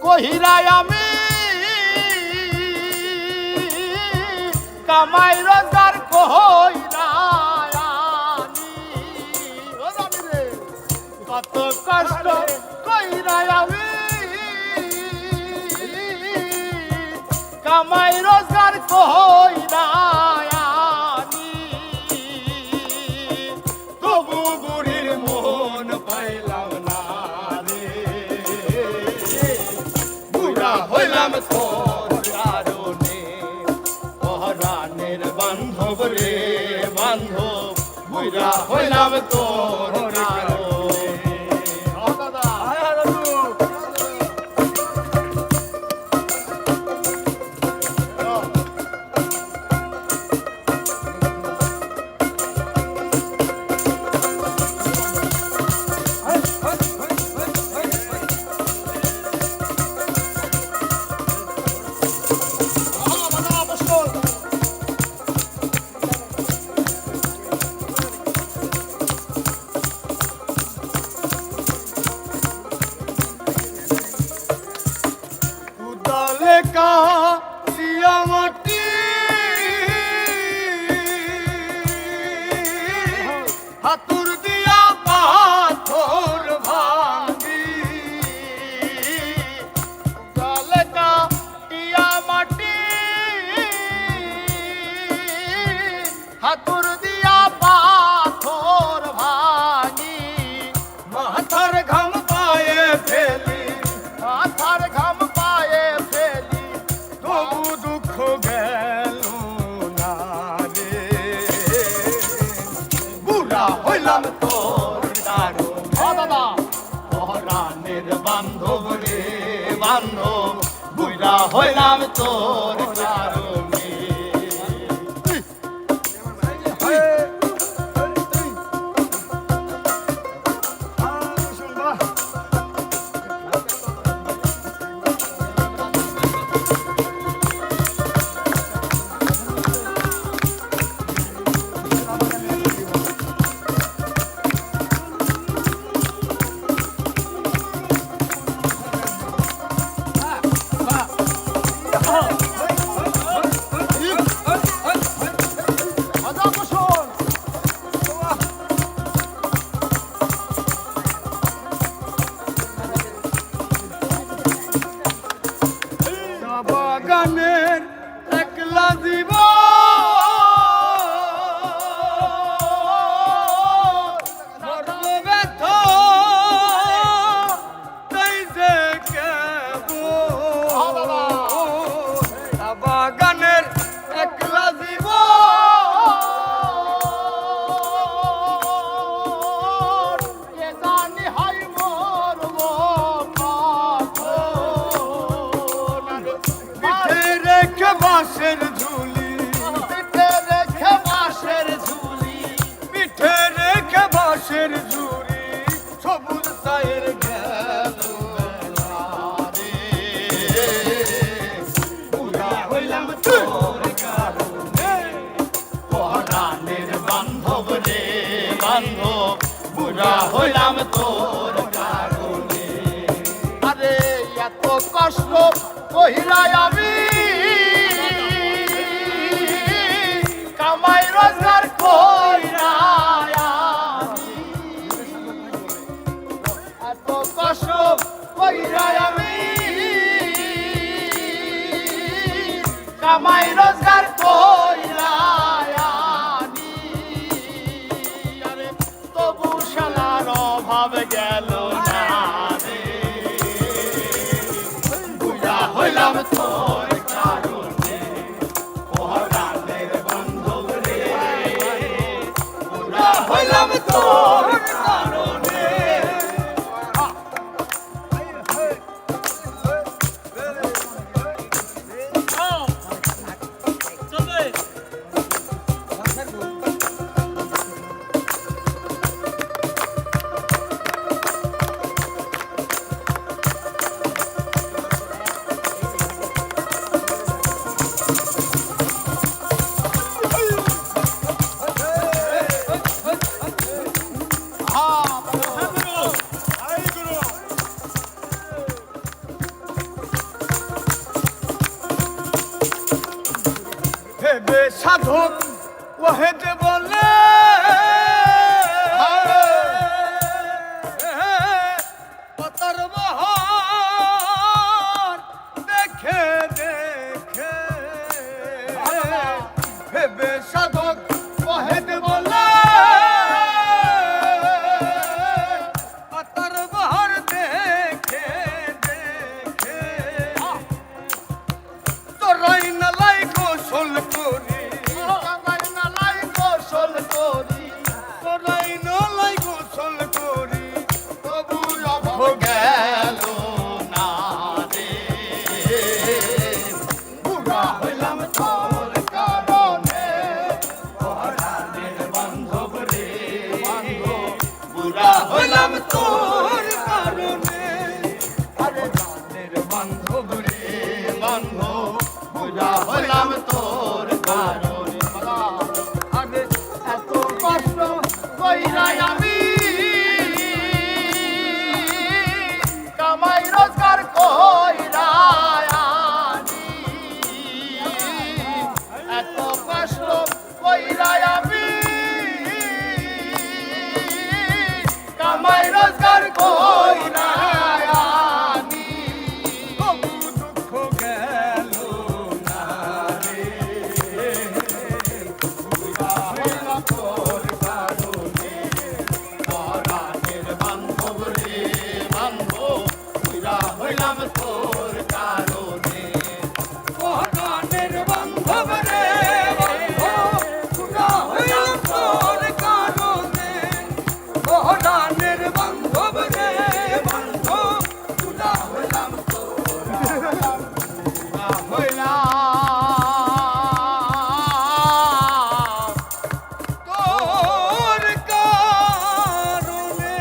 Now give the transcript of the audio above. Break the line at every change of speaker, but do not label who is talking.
কহিরাই আমি কামাই রোজগার কইরাই আনি ও জানি রে কত কষ্ট কইরাই আমি কামাই রোজগার কইরাই আনি তবু বুড়ির মন পাইলাম না রে বুড়া হইলাম তোর কারণে পরাণের বান্ধব রে বান্ধব বুড়া হইলাম তোর কারণে হাতুর দিয়া পাথর ভাঙি গালকা টিয়া মাটি হাতুর দিয়া পাথর ভাঙি মাথার ঘাম পায়ে ফেলি মাথার ঘাম পায়ে ফেলি তবু দুঃখ গেল না রে বুড়া হইলাম তোর কারণে দাদা পরাণের বান্ধব রে বান্ধব বুড়া হইলাম তোর কারণে বাগানের একলা জীব বাগানের একলা জীব জানি হাই মরব রেখে বাঁশের ঝুলি পিঠে রেখে বাঁশের ঝুলি পিঠে রেখে বাঁশের ঝুলি সবুজ সায়ের গেল বুড়া হইলাম তোর কারণে পরাণের বান্ধব রে বান্ধব বুড়া হইলাম তোর কারণে আরে এত কষ্ট কহিরাই আমি কামাই রোজগার কইরাই আনি এত কষ্ট কইরাই আমি কামাই রোজগার কইরাই আনি আরে তবু শালার অভাব গেল না রে বুড়া হইলাম তোর কারণে পরাণের বান্ধব রে বুড়া হইলাম তোর কারণে ভেবে সাধক ওহেদ বলে কতর বহর দেখে দেখে ভেবে সাধক ওহেদ বলে কতর বহর দেখে দেখে তোরাই নালাই গোসল করি তোরাই নালাই গোসল করি তোরাই নালাই গোসল করি তবু অভাব গেল না রে বুড়া হইলাম তোর কারণে পরাণের বান্ধব রে বান্ধব বুড়া হইলাম তোর কারণে আরে প্রাণের বান্ধব রে বান্ধব বুড়া হইলাম তোর কারণে আরে এত কষ্ট কইরাই আমি কামাই রোজগার কইরাই আনি এত কষ্ট কইরাই আমি কামাই রোজগার কইরাই আনি তবু দুঃখ গেল না রে বুড়া হইলাম তোর কারণে পরাণের বান্ধব রে বান্ধব বুড়া হইলাম তোর কারণে পরাণের বান্ধব রে বান্ধব বুড়া হইলাম তোর কারণে পরাণের বান্ধব রে বান্ধব বুড়া হইলাম তোর বুড়া হইলাম তোর কারণে